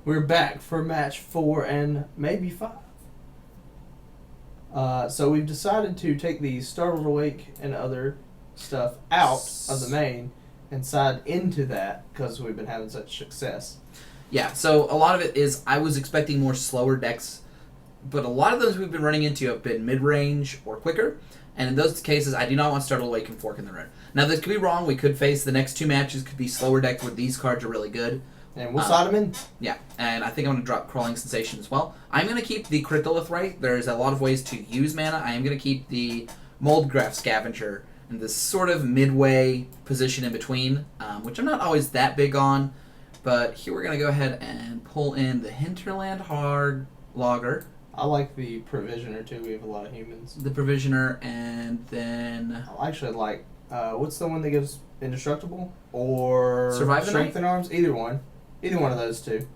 We're back for match 4 and maybe 5. So we've decided to take the Startled Awake and other stuff out of the main and side into that because we've been having such success. Yeah, so a lot of it is I was expecting more slower decks, but a lot of those we've been running into have been mid-range or quicker, and in those cases I do not want Startled Awake and Fork in the Road. Now this could be wrong, we could face the next 2 matches could be slower decks where these cards are really good. And we'll side them in. Yeah, and I think I'm going to drop Crawling Sensation as well. I'm going to keep the Cryptolith right. There's a lot of ways to use mana. I am going to keep the Moldgraph Scavenger in this sort of midway position in between, which I'm not always that big on. But here we're going to go ahead and pull in the Hinterland Hard Logger. I like the Provisioner too. We have a lot of humans. The Provisioner, and then I actually like, what's the one that gives Indestructible? Or Survive the Strength Night? in Arms? Either one. Either one of those two.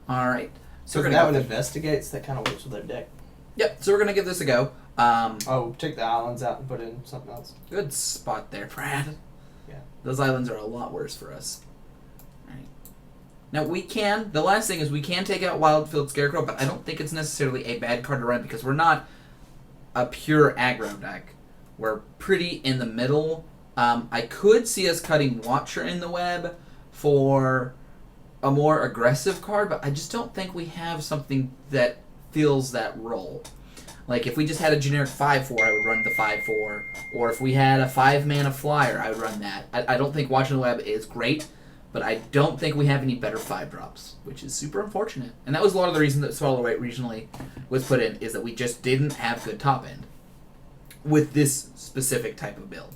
Alright. So that one investigates, that kind of works with their deck. Yep, so we're going to give this a go. Take the islands out and put in something else. Good spot there, Brad. Yeah. Those islands are a lot worse for us. Alright. Now the last thing is we can take out Wildfield Scarecrow, but I don't think it's necessarily a bad card to run because we're not a pure aggro deck. We're pretty in the middle. I could see us cutting Watcher in the Web for a more aggressive card, but I just don't think we have something that fills that role. Like, if we just had a generic 5/4, I would run the 5/4. Or if we had a 5-mana flyer, I would run that. I don't think Watching the Web is great, but I don't think we have any better 5-drops, which is super unfortunate. And that was a lot of the reason that Swallow Rate regionally was put in, is that we just didn't have good top end with this specific type of build.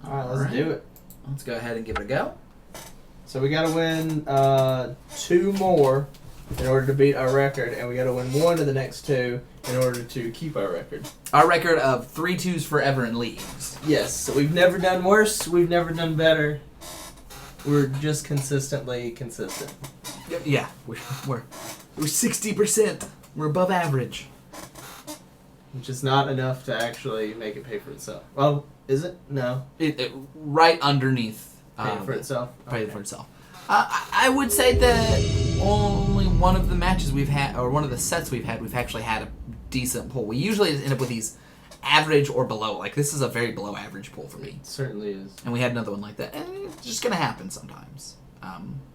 Alright, let's do it. Let's go ahead and give it a go. So we gotta win 2 more in order to beat our record, and we gotta win 1 of the next 2 in order to keep our record. Our record of 3-2s forever in leagues. Yes, so we've never done worse, we've never done better. We're just consistently consistent. Yeah, we're 60%. We're above average. Which is not enough to actually make it pay for itself. Well, is it? No. It right underneath. Pay for itself? Pay for itself. I would say that only one of the matches we've had, or one of the sets we've actually had a decent pull. We usually end up with these average or below. Like, this is a very below average pull for me. It certainly is. And we had another one like that. And it's just going to happen sometimes.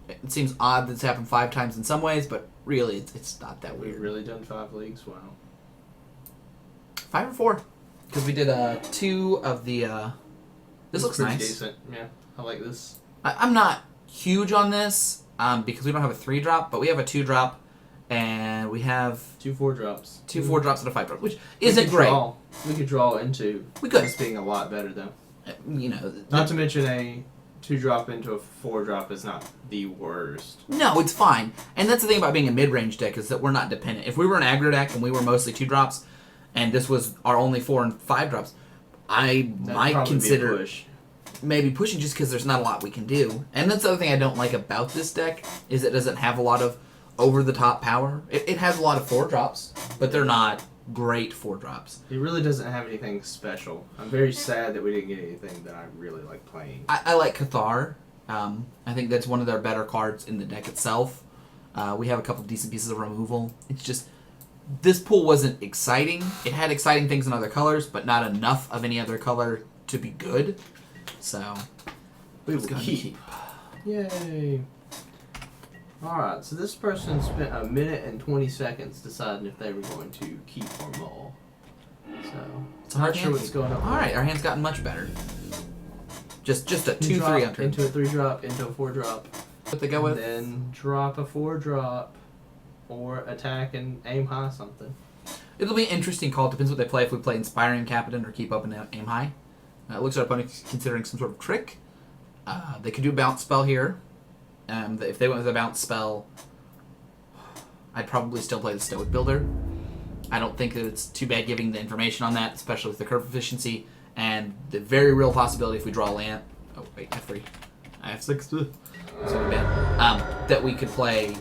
It seems odd that it's happened 5 times in some ways, but really it's not that weird. We've really done 5 leagues? Wow. 5 or 4. Because we did 2 of the... This looks pretty nice. Decent. Yeah, I like this. I'm not huge on this because we don't have a 3-drop, but we have a 2-drop, and we have 2 4-drops. 2 4-drops and a 5-drop, which isn't great. We could draw into this being a lot better, though. You know, not to mention a 2-drop into a 4-drop is not the worst. No, it's fine. And that's the thing about being a mid-range deck is that we're not dependent. If we were an aggro deck and we were mostly 2-drops, and this was our only 4 and 5-drops, I might consider maybe pushing just because there's not a lot we can do. And that's the other thing I don't like about this deck is it doesn't have a lot of over-the-top power. It has a lot of 4-drops, but they're not great 4-drops. It really doesn't have anything special. I'm very sad that we didn't get anything that I really like playing. I like Cathar. I think that's one of their better cards in the deck itself. We have a couple of decent pieces of removal. It's just... this pool wasn't exciting. It had exciting things in other colors, but not enough of any other color to be good. So, we will keep. Yay. Alright, so this person spent 1 minute and 20 seconds deciding if they were going to keep or mull. So, I'm not sure what's going on. Alright, our hand's gotten much better. Just a 2-3 on turn. Into a 3-drop, into a 4-drop. What they go with? Then drop a 4-drop. Or attack and aim high something. It'll be an interesting call. It depends what they play. If we play Inspiring Captain or keep up and aim high. It looks like our opponent considering some sort of trick. They could do a bounce spell here. If they went with a bounce spell, I'd probably still play the Stoic Builder. I don't think that it's too bad giving the information on that, especially with the curve efficiency and the very real possibility if we draw land. Oh wait, F3. I have 6. So bad. That we could play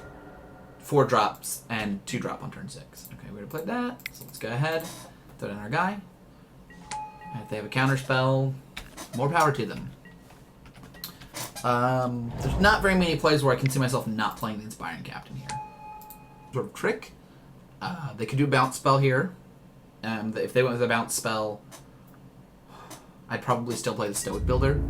4-drops and 2-drop on turn 6. Okay, we already played that. So let's go ahead, throw in our guy. And if they have a counter spell, more power to them. There's not very many plays where I can see myself not playing the Inspiring Captain here. Sort of trick. They could do a bounce spell here. If they went with a bounce spell, I'd probably still play the Stoic Builder.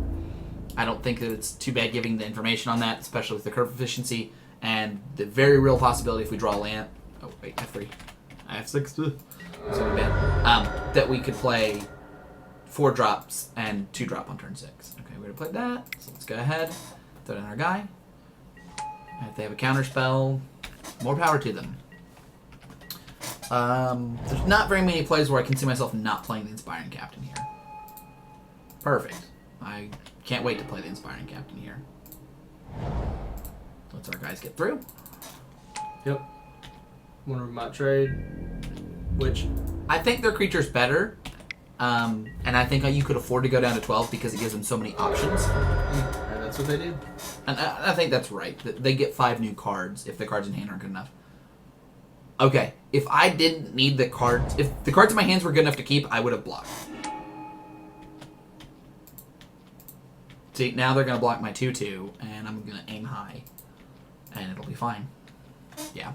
I don't think that it's too bad giving the information on that, especially with the curve efficiency and the very real possibility if we draw a land. Oh wait, F3. I have 6 too. That's not bad. That we could play 4 drops and 2 drop on turn 6. Okay, we already played that, so let's go ahead, throw in our guy. And if they have a counter spell, more power to them. There's not very many plays where I can see myself not playing the Inspiring Captain here. Perfect. I can't wait to play the Inspiring Captain here. Let's our guys get through. Yep. One of my trade, which I think their creature's better, and I think you could afford to go down to 12 because it gives them so many options. And that's what they did. And I think that's right. They get 5 new cards if the cards in hand aren't good enough. Okay, if I didn't need the cards, if the cards in my hands were good enough to keep, I would have blocked. See, now they're going to block my 2/2, and I'm going to aim high, and it'll be fine. Yeah.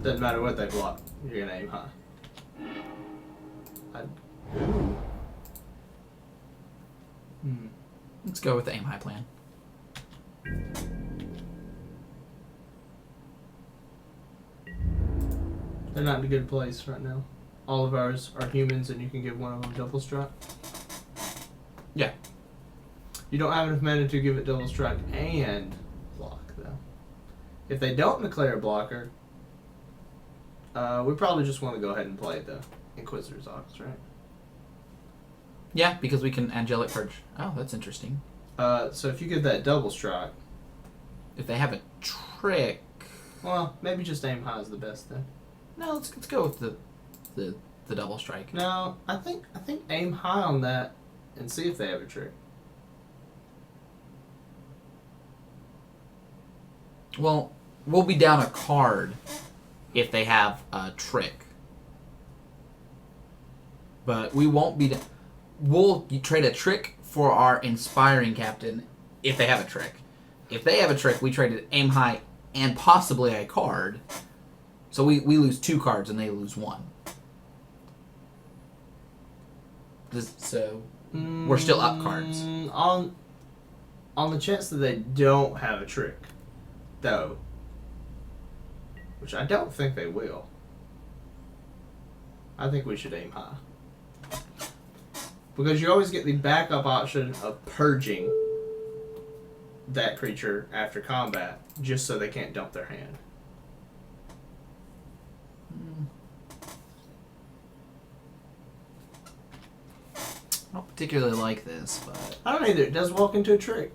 Doesn't matter what they block, you're gonna aim high. Ooh. Let's go with the aim high plan. They're not in a good place right now. All of ours are humans, and you can give one of them double strike. Yeah. You don't have enough mana to give it double strike and block, though. If they don't declare a blocker, we probably just want to go ahead and play the Inquisitor's Ox, right? Yeah, because we can Angelic Purge. Oh, that's interesting. So if you get that double strike... If they have a trick... Well, maybe just aim high is the best then. No, let's go with the double strike. No, I think aim high on that and see if they have a trick. Well, we'll be down a card if they have a trick. But we won't be... We'll trade a trick for our Inspiring Captain if they have a trick. If they have a trick, we traded aim high and possibly a card. So we lose 2 cards and they lose 1. So we're still up cards. On the chance that they don't have a trick, though, which I don't think they will, I think we should aim high. Because you always get the backup option of purging that creature after combat, just so they can't dump their hand. I don't particularly like this, but... I don't either. It does walk into a trick.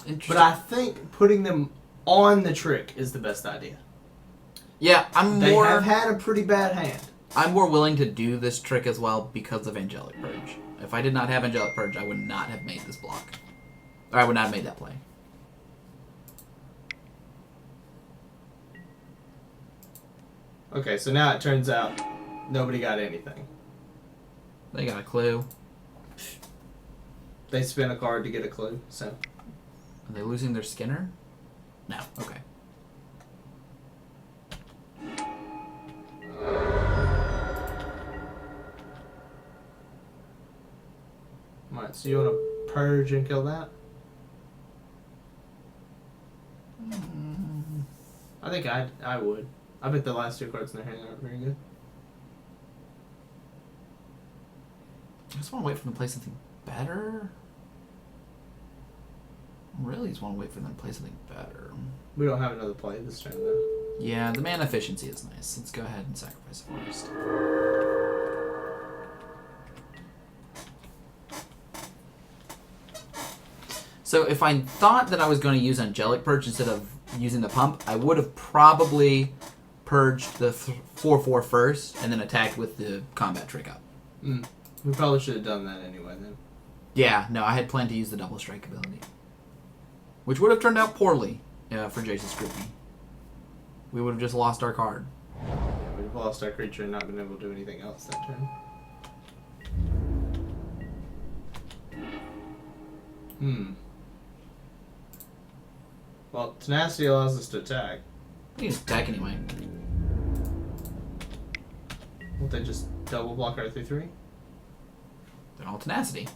Interesting. But I think putting them on the trick is the best idea. Yeah, They have had a pretty bad hand. I'm more willing to do this trick as well because of Angelic Purge. If I did not have Angelic Purge, I would not have made this block. Or I would not have made that play. Okay, so now it turns out nobody got anything. They got a clue. They spin a card to get a clue, so... Are they losing their Skinner? No. Okay. Alright, so you want to purge and kill that? I think I would. I bet the last 2 cards in their hand aren't very good. I just want to wait for them to play something better. I really just want to wait for them to play something better. We don't have another play this turn, though. Yeah, the mana efficiency is nice. Let's go ahead and sacrifice a forest. So if I thought that I was going to use Angelic Purge instead of using the pump, I would have probably purged the 4/4 first and then attacked with the combat trick up. We probably should have done that anyway, then. Yeah, no, I had planned to use the double strike ability. Which would have turned out poorly for Jace's Scrutiny. We would have just lost our card. Yeah, we've lost our creature and not been able to do anything else that turn. Well, tenacity allows us to attack. You can attack anyway. Won't they just double block our 3/3? They're all tenacity.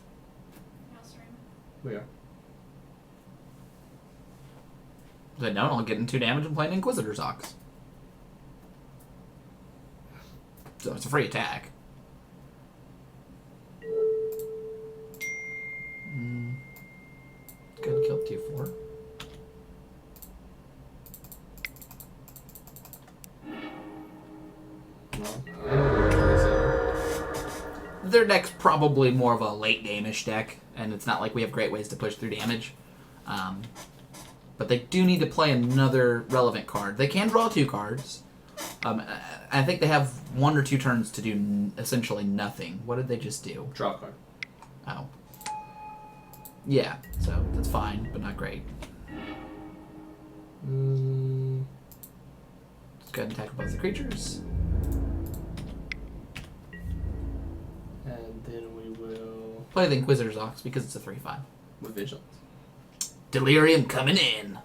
We are. If they don't, I'll get into damage and play an Inquisitor's Ox. So it's a free attack. Good, kill 2/4. Their deck's probably more of a late game-ish deck, and it's not like we have great ways to push through damage. But they do need to play another relevant card. They can draw 2 cards. I think they have 1 or 2 turns to do essentially nothing. What did they just do? Draw a card. Oh. Yeah, so that's fine, but not great. Let's go ahead and attack both the creatures. And then we will... Play the Inquisitor's Ox because it's a 3/5. with Vigilance. Delirium coming in.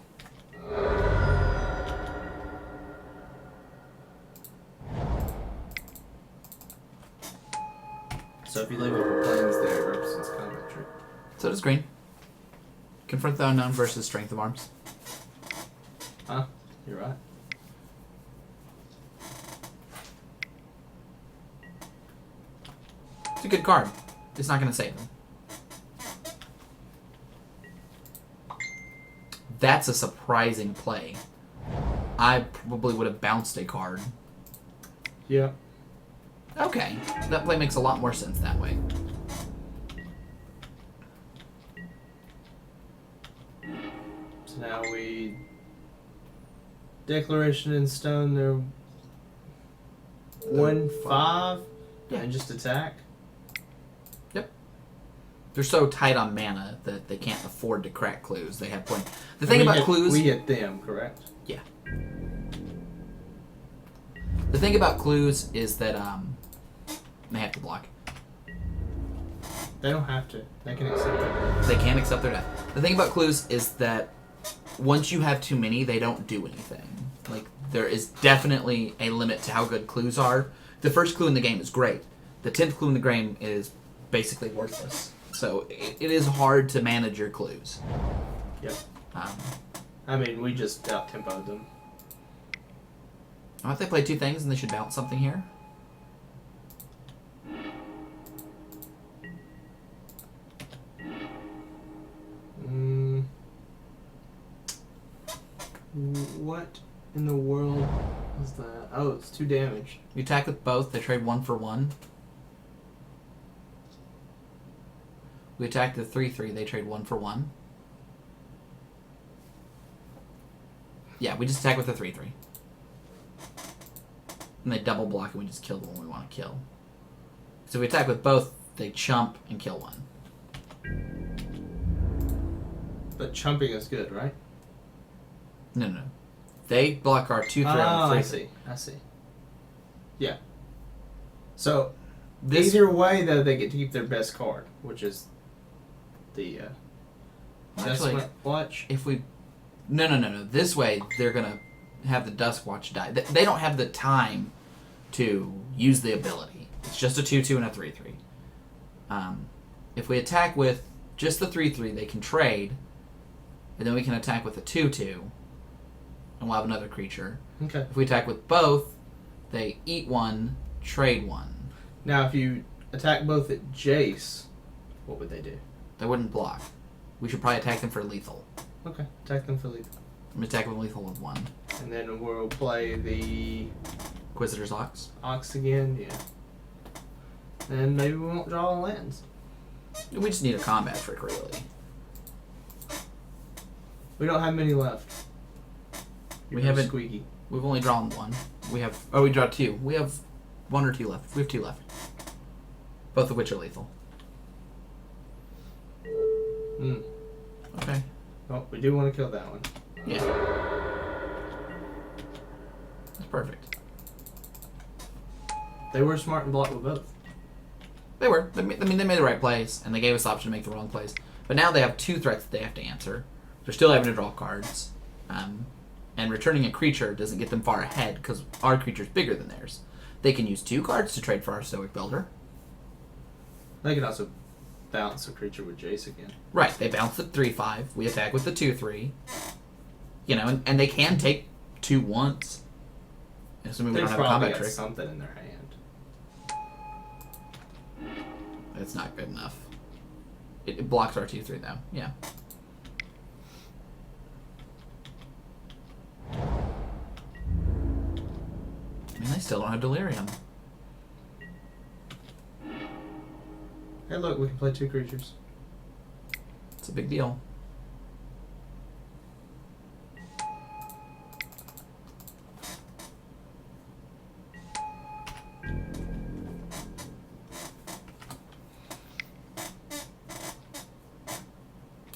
So if you leave up a planes there, it represents combat trick. So does green. Confront the Unknown versus Strength of Arms. Huh? You're right. It's a good card. It's not going to save them. That's a surprising play. I probably would have bounced a card. Yeah. Okay. That play makes a lot more sense that way. So now we... Declaration in Stone, they're 1/5 Yeah. and just attack. They're so tight on mana that they can't afford to crack clues. They have point. The thing We about hit- clues... We hit them, correct? Yeah. The thing about clues is that they have to block. They don't have to. They can accept it. They can accept their death. The thing about clues is that once you have too many, they don't do anything. Like, there is definitely a limit to how good clues are. The first clue in the game is great. The 10th clue in the game is basically worthless. So it is hard to manage your clues. Yep. Um, I mean, we just out-tempoed them. I if they play 2 things and they should bounce something here. What in the world is that? Oh, it's 2 damage. You attack with both, they trade 1 for 1. We attack the 3/3, they trade 1 for 1. Yeah, we just attack with the 3/3. And they double block and we just kill the one we want to kill. So if we attack with both, they chump and kill 1. But chumping is good, right? No. They block our 2/3 Oh, on the 3/3. I see. Yeah. So, This either way, though, they get to keep their best card, which is the actually, Dusk Watch. if we no. This way they're gonna have the Dusk Watch die. They don't have the time to use the ability. It's just a 2/2 and a 3/3. If we attack with just the 3/3, they can trade, and then we can attack with a 2/2, and we'll have another creature. Okay. If we attack with both, they eat 1, trade 1. Now, if you attack both at Jace, what would they do? They wouldn't block. We should probably attack them for lethal. Okay. Attack them for lethal. I'm gonna attack them lethal with 1. And then we'll play the Inquisitor's Ox. Ox again, yeah. And maybe we won't draw lands. We just need a combat trick, really. We don't have many left. We haven't- Squeaky. We've only drawn 1. We have... Oh, we draw 2. We have 1 or 2 left. We have 2 left. Both of which are lethal. Okay. Well, we do want to kill that one. Yeah. That's perfect. They were smart and blocked with both. They were. They made the right plays, and they gave us the option to make the wrong plays. But now they have 2 threats that they have to answer. They're still having to draw cards. And returning a creature doesn't get them far ahead because our creature's bigger than theirs. They can use 2 cards to trade for our Stoic Builder. They can also bounce a creature with Jace again. Right, they bounce the 3/5. We attack with the 2/3. You know, and they can take 2 once. Assuming we don't have a combat trick. Something in their hand. It's not good enough. It blocks our 2/3 though. Yeah. I mean, they still don't have Delirium. Hey, look, we can play 2 creatures. It's a big deal.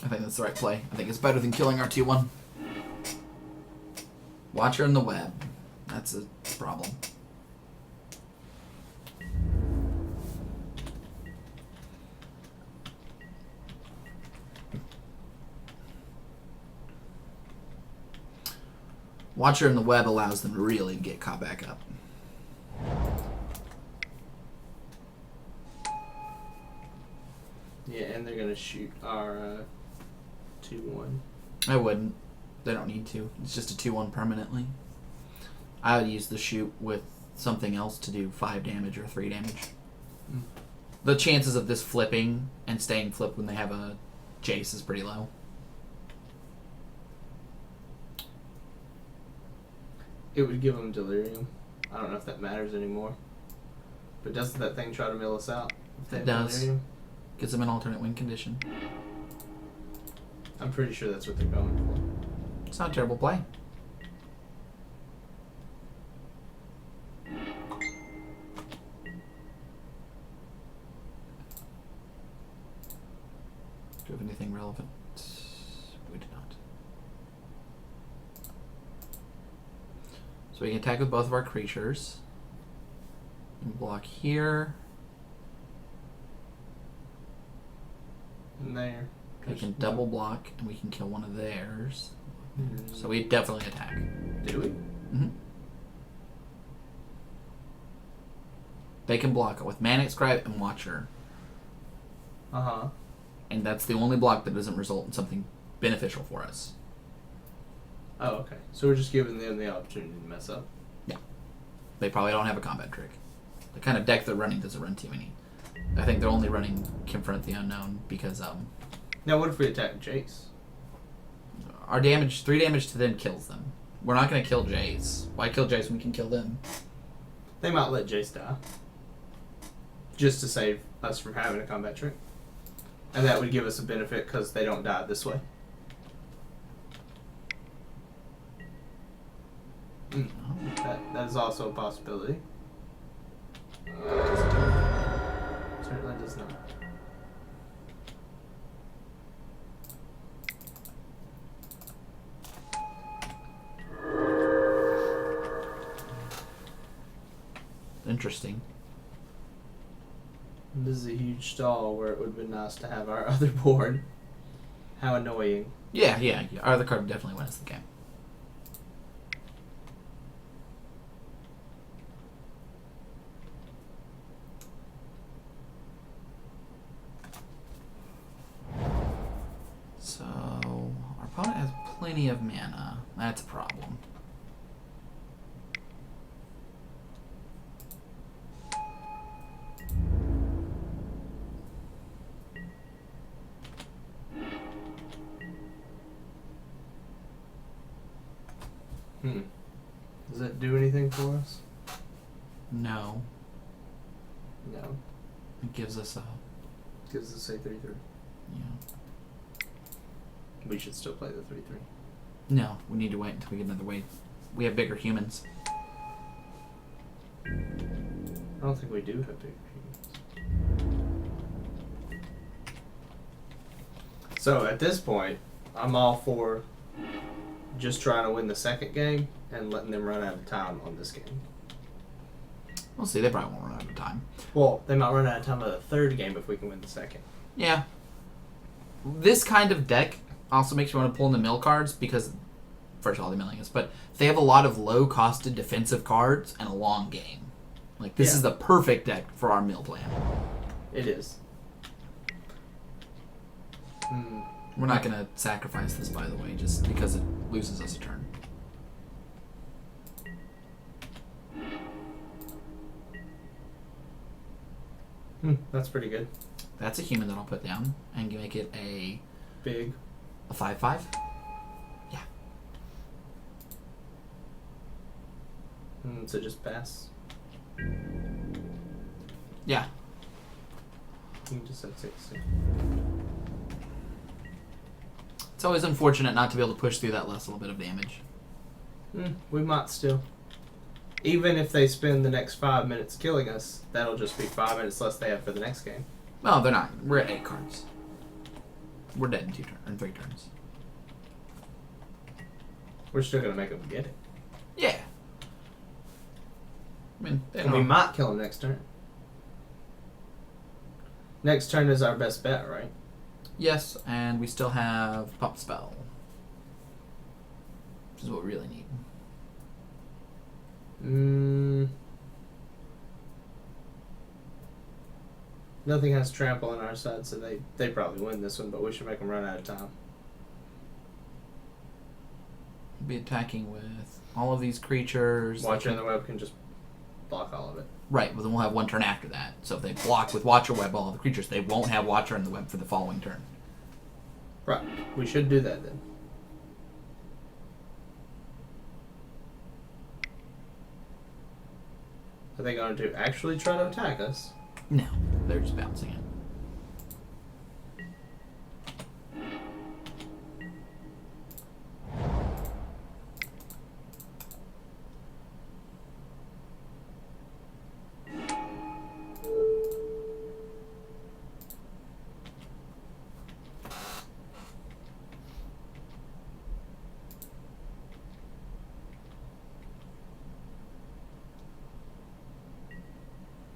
I think that's the right play. I think it's better than killing our 2/1. Watcher in the web. That's a problem. Watcher in the web allows them to really get caught back up. Yeah, and they're going to shoot our 2/1. I wouldn't. They don't need to. It's just a 2/1 permanently. I would use the shoot with something else to do 5 damage or 3 damage. Mm. The chances of this flipping and staying flipped when they have a Jace is pretty low. It would give them Delirium. I don't know if that matters anymore. But doesn't that thing try to mill us out? If they It have does. Delirium? Gives them an alternate win condition. I'm pretty sure that's what they're going for. It's not a terrible play. Do we have anything relevant? We do not. So we can attack with both of our creatures. And block here. And there. We can double block and we can kill one of theirs. Mm. So we definitely attack. Do we? Mm-hmm. They can block it with Manic Scribe and Watcher. Uh-huh. And that's the only block that doesn't result in something beneficial for us. Oh, okay. So we're just giving them the opportunity to mess up. Yeah. They probably don't have a combat trick. The kind of deck they're running doesn't run too many. I think they're only running Confront the Unknown because Now what if we attack Jace? our damage, 3 damage to them kills them. We're not going to kill Jace. Why kill Jace when we can kill them? They might let Jace die. Just to save us from having a combat trick. And that would give us a benefit because they don't die this way. Mm. That is also a possibility. Certainly does not. Interesting. This is a huge stall where it would have been nice to have our other board. How annoying. Yeah. Our other card definitely wins the game. So, our opponent has plenty of mana. That's a problem. Does that do anything for us? No. No. It gives us a... Gives us a 3/3. Yeah. We should still play the 3/3. No, we need to wait until we get another wave. We have bigger humans. I don't think we do have big humans. So at this point, I'm all for just trying to win the second game and letting them run out of time on this game. We'll see. They probably won't run out of time. Well, they might run out of time on the third game if we can win the second. Yeah. this kind of deck also makes you want to pull in the mill cards because, first of all, the milling is, but they have a lot of low-costed defensive cards and a long game. Like, this is the perfect deck for our mill plan. It is. We're not going to sacrifice this, by the way, just because it loses us a turn. That's pretty good. That's a human that I'll put down and make it a... Big. A 5/5? Yeah. So just pass. Yeah. You can just set 6. It's always unfortunate not to be able to push through that last little bit of damage. We might still. Even if they spend the next 5 minutes killing us, that'll just be 5 minutes less they have for the next game. No, they're not. We're at 8 cards. We're dead in 3 turns. We're still gonna make them get it. Yeah. I mean, And we might kill them next turn. Next turn is our best bet, right? Yes, and we still have Pop Spell. Which is what we really need. Nothing has trample on our side, so they probably win this one, but we should make them run out of time. We'll be attacking with all of these creatures. Watcher in the Web can just block all of it. Right, but then we'll have one turn after that. So if they block with Watcher Web all of the creatures, they won't have Watcher in the Web for the following turn. Right. We should do that then. Are they going to actually try to attack us? No, they're just bouncing it.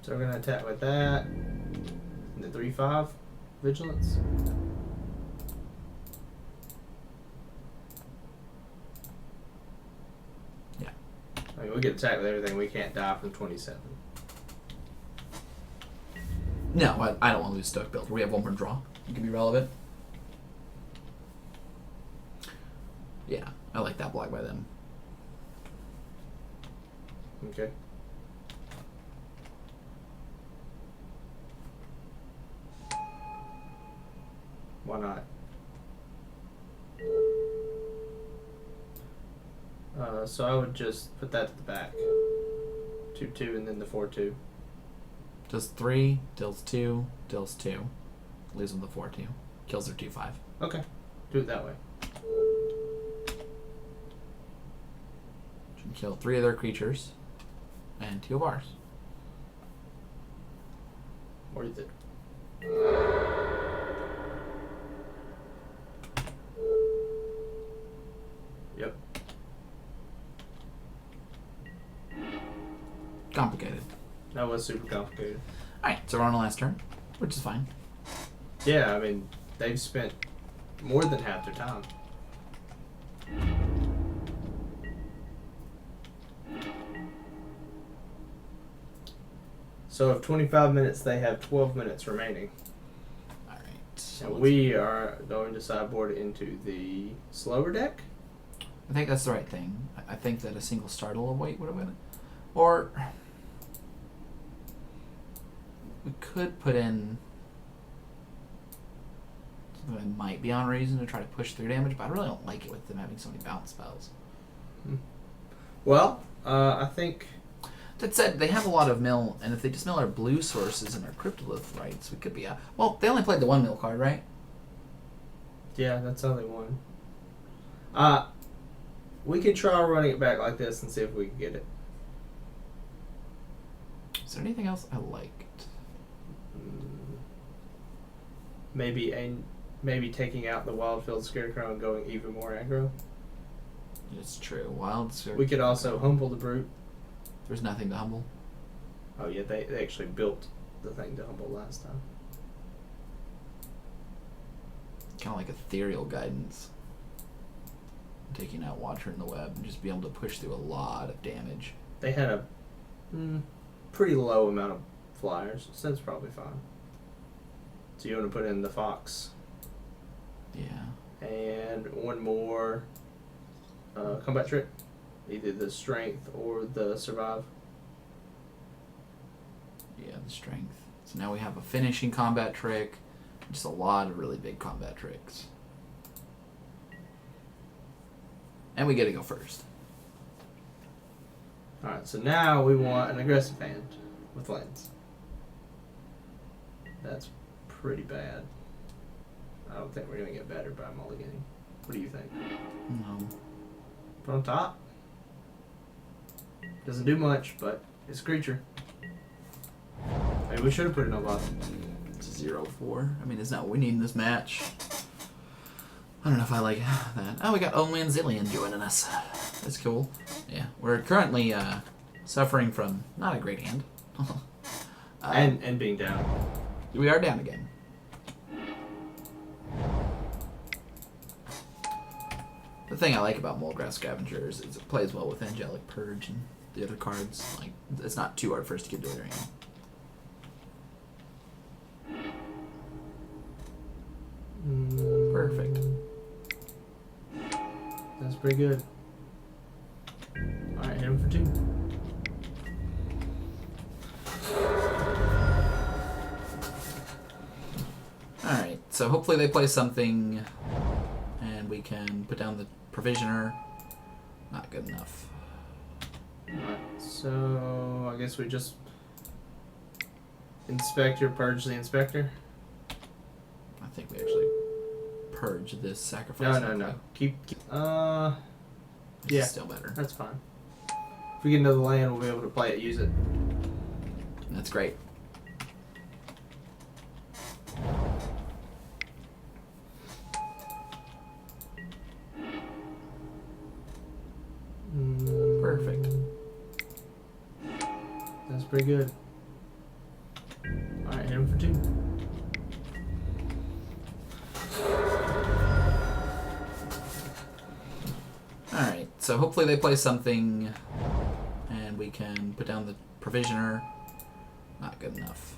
So we're going to attack with that. And the 3/5 vigilance. Yeah. I mean, we get attacked with everything. We can't die from 27. No, I don't want to lose Stoic Build. We have one more draw. It can be relevant. Yeah, I like that block by them. Okay. Why not? So I would just put that to the back. 2/2 and then the 4/2. Does 3, deals 2, deals 2. Leaves them the 4/2. Kills their 2/5. Okay. Do it that way. Should kill 3 of their creatures and 2 of ours. Worth it. Yep. Complicated. That was super complicated. Alright, so we're on the last turn, which is fine. Yeah, I mean, they've spent more than half their time. So of 25 minutes, they have 12 minutes remaining. Alright. So And we are going to sideboard into the slower deck. I think that's the right thing. I think that a single startle of weight would have been it. Or we could put in something that might be on reason to try to push through damage, but I really don't like it with them having so many bounce spells. Well, I think... That said, they have a lot of mill, and if they just mill our blue sources and our Cryptolith rights, we could be out. Well, they only played the 1 mill card, right? Yeah, that's only one. We could try running it back like this and see if we can get it. Is there anything else I liked? Maybe taking out the Wildfield Scarecrow and going even more aggro. It's true. Wild Scarecrow. We could also humble the brute. There's nothing to humble. Oh yeah, they actually built the thing to humble last time. kind of like ethereal guidance. Taking out Watcher in the Web and just be able to push through a lot of damage. They had a pretty low amount of flyers, so that's probably fine. So you want to put in the Fox. Yeah. And one more combat trick. Either the Strength or the Survive. Yeah, the Strength. So now we have a finishing combat trick. Just a lot of really big combat tricks. And we get to go first. Alright, so now we want an aggressive hand with lens. That's pretty bad. I don't think we're going to get better by mulliganing. What do you think? No. Put on top. Doesn't do much, but it's a creature. Maybe we should have put it on bottom. It's a 0-4. I mean, it's not what we need in this match. I don't know if I like that. Oh, we got Only and Zillion joining us. That's cool. Yeah, we're currently suffering from not a great hand. And being down. We are down again. The thing I like about Mulgrass Scavengers is it plays well with Angelic Purge and the other cards. Like, it's not too hard for us to get Delirium. Perfect. That's pretty good. Alright, hit him for 2. Alright, so hopefully they play something and we can put down the Provisioner. Not good enough. Alright, so I guess we just Inspector, purge the Inspector. I think we actually purge this sacrifice. No. Keep This yeah. is still better. That's fine. If we get another land, we'll be able to play it, use it. That's great. Perfect. That's pretty good. Alright, hit him for 2. Alright, so hopefully they play something and we can put down the Provisioner. Not good enough.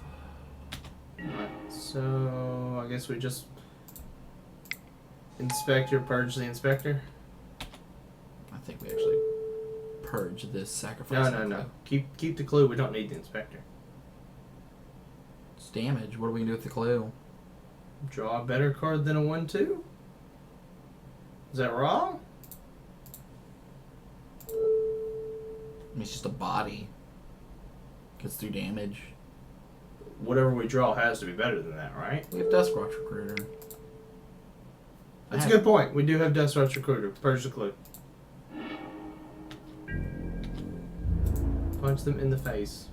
Alright, so I guess we just Inspector, purge the Inspector. I think we actually purge this sacrifice. No. Keep the clue. We don't need the Inspector. It's damage. What are we gonna do with the clue? Draw a better card than a 1/2? Is that wrong? I mean, it's just a body. Gets through damage. Whatever we draw has to be better than that, right? We have Duskwatch Recruiter. That's a good point. We do have Duskwatch Recruiter. Purge the clue. Punch them in the face.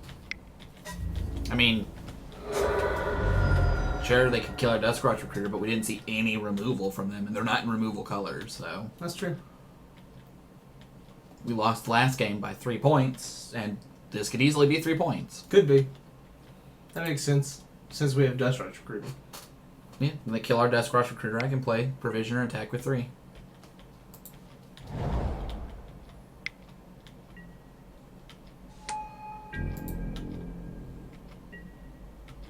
I mean, sure, they could kill our Duskwatch Recruiter, but we didn't see any removal from them, and they're not in removal colors, so. That's true. We lost last game by 3 points, and this could easily be 3 points. Could be. That makes sense, since we have Duskwatch Recruiter. Yeah, when they kill our Duskwatch Recruiter, I can play Provisioner, attack with 3.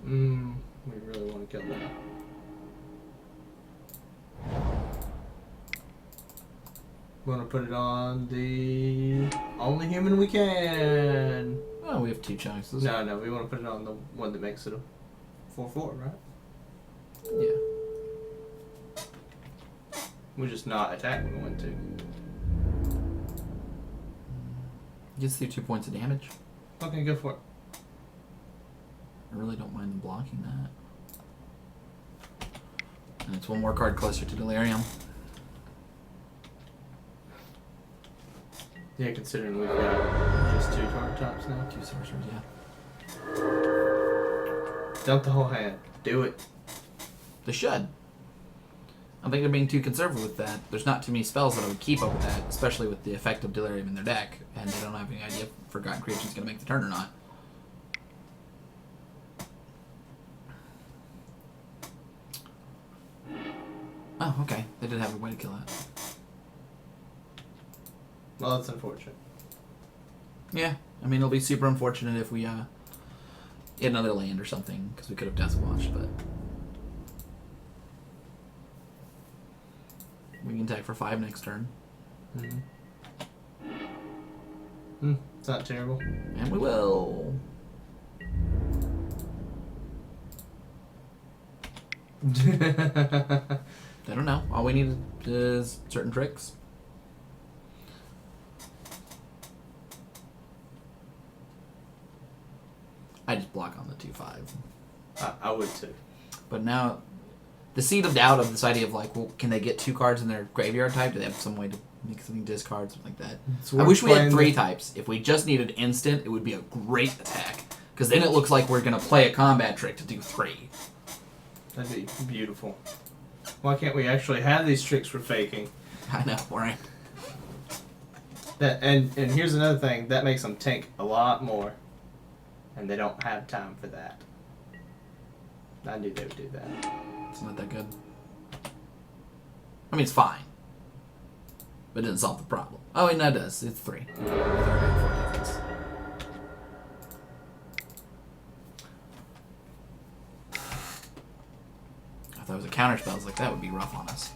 We really want to kill that. We want to put it on the only human we can. Oh, we have 2 chances. No, we want to put it on the one that makes it a 4/4, right? Yeah. We're just not attack when we want to. Gets through 2 points of damage. Okay, go for it. I really don't mind them blocking that. And it's one more card closer to Delirium. Yeah, considering we've got just 2 card tops now. 2 sorcerers, yeah. Dump the whole hand. Do it. They should. I don't think they're being too conservative with that. There's not too many spells that I would keep over that, especially with the effect of Delirium in their deck, and they don't have any idea if Forgotten Creation's going to make the turn or not. They did have a way to kill that. Well, that's unfortunate. Yeah, I mean, it'll be super unfortunate if we get another land or something, because we could have Death Watched, but... We can attack for 5 next turn. It's not terrible. And we will. I don't know. All we need is certain tricks. I just block on the 2/5. I would too. But now, the seed of doubt of this idea of like, well, can they get 2 cards in their graveyard type? Do they have some way to make something discard, something like that? I wish we had 3 types. If we just needed instant, it would be a great attack. Because then it looks like we're going to play a combat trick to do 3. That'd be beautiful. Why can't we actually have these tricks we're faking? I know, right? And here's another thing. That makes them tank a lot more. And they don't have time for that. I knew they would do that. It's not that good. I mean, it's fine. But it doesn't solve the problem. Oh, wait, no, it does. It's 3. If that was a counterspell, I was like, that would be rough on us.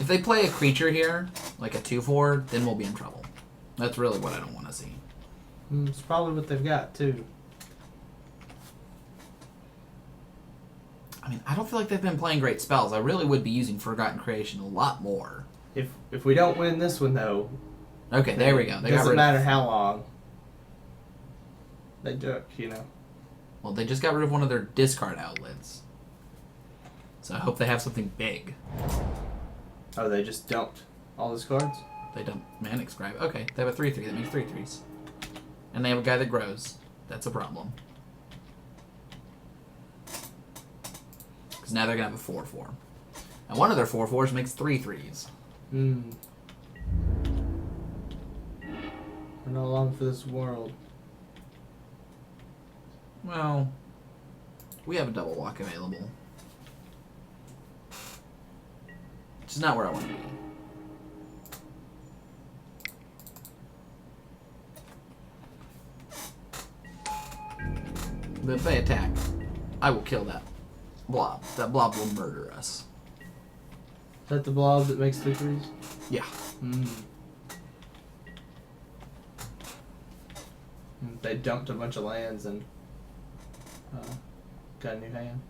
If they play a creature here, like a 2/4, then we'll be in trouble. That's really what I don't want to see. It's probably what they've got, too. I mean, I don't feel like they've been playing great spells. I really would be using Forgotten Creation a lot more. If we don't win this one, though... Okay, there we go. It doesn't matter how long. They duck, you know. Well, they just got rid of one of their discard outlets. So I hope they have something big. Oh, they just dumped all those cards? They dump Manic Scribe. Okay, they have a 3/3. That means 3/3s. And they have a guy that grows. That's a problem. Because now they're going to have a 4/4. And one of their 4/4s makes 3/3s. We're not long for this world. Well, we have a double walk available. Which is not where I want to be. But if they attack, I will kill that blob. That blob will murder us. Is that the blob that makes 3/3s? Yeah. They dumped a bunch of lands and got a new hand.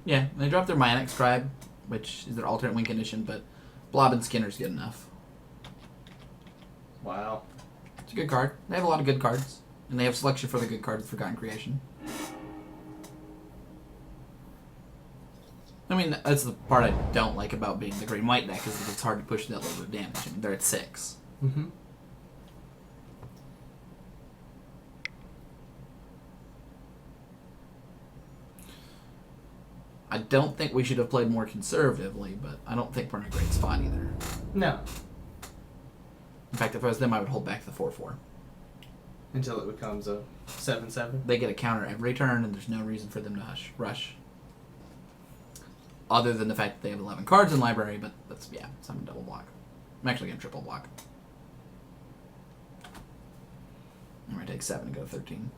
Yeah, they dropped their Manic Scribe, which is their alternate win condition, but Blob and Skinner's good enough. Wow. It's a good card. They have a lot of good cards. And they have selection for the good cards with Forgotten Creation. I mean, that's the part I don't like about being the Green White deck, is that it's hard to push that level of damage. I mean, they're at 6. I don't think we should have played more conservatively, but I don't think we're in a great spot either. No. In fact, if I was them, I would hold back the 4/4. Until it becomes a 7/7. They get a counter every turn, and there's no reason for them to rush. Other than the fact that they have 11 cards in library, but that's, yeah, it's not a double block. I'm actually going to triple block. I'm going to take 7 and go 13.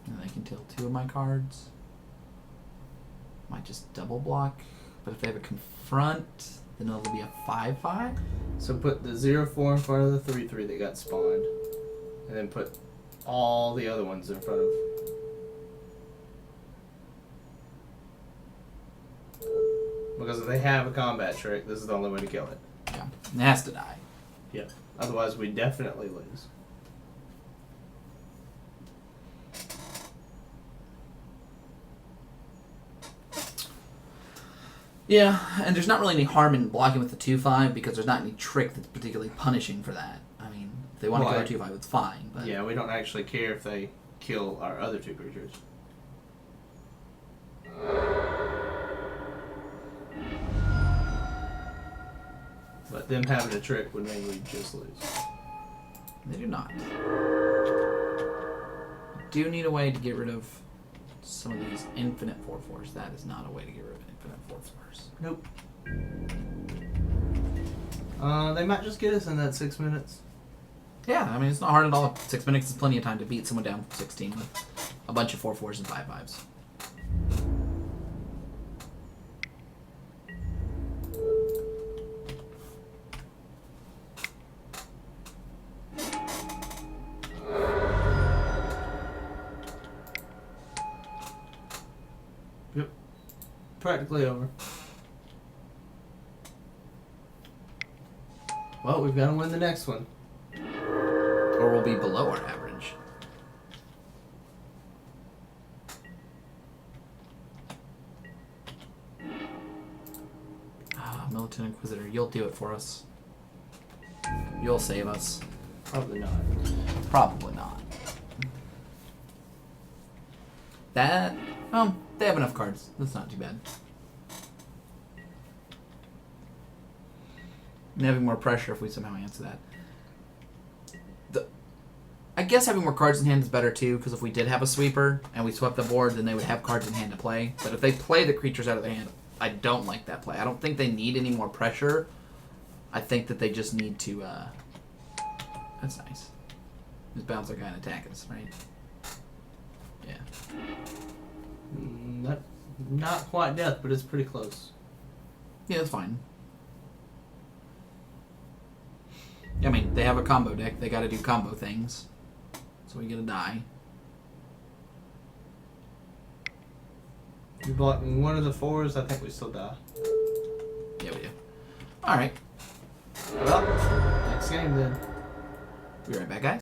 And I can kill 2 of my cards. Might just double block. But if they have a confront, then it'll be a 5/5. So put the 0/4 in front of the 3/3 that got spawned. And then put all the other ones in front of... Because if they have a combat trick, this is the only way to kill it. Yeah, it has to die. Yeah. Otherwise, we definitely lose. Yeah, and there's not really any harm in blocking with the 2/5 because there's not any trick that's particularly punishing for that. I mean, if they want to kill our 2/5, it's fine. But yeah, we don't actually care if they kill our other 2 creatures. But them having a trick would mean we just lose. They do not. Do need a way to get rid of Some of these infinite 4/4s. That is not a way to get rid of infinite 4/4s. Nope. They might just get us in that 6 minutes. Yeah, I mean, it's not hard at all. 6 minutes is plenty of time to beat someone down 16 with a bunch of 4/4s and 5/5s. Yep. Practically over. Well, we've got to win the next one. Or we'll be below our average. Militant Inquisitor, you'll do it for us. You'll save us. Probably not. Probably not. That, they have enough cards. That's not too bad. And having more pressure if we somehow answer that. I guess having more cards in hand is better too, because if we did have a sweeper and we swept the board, then they would have cards in hand to play. But if they play the creatures out of their hand, I don't like that play. I don't think they need any more pressure. I think that they just need to, that's nice. Just bounce our guy and attack us, right? Yeah. Not quite death, but it's pretty close. Yeah, that's fine. I mean, they have a combo deck. They got to do combo things. So we get a die. You blocking one of the 4s, I think we still die. Yeah, we do. Alright. Well, next game then. Be right back, guys.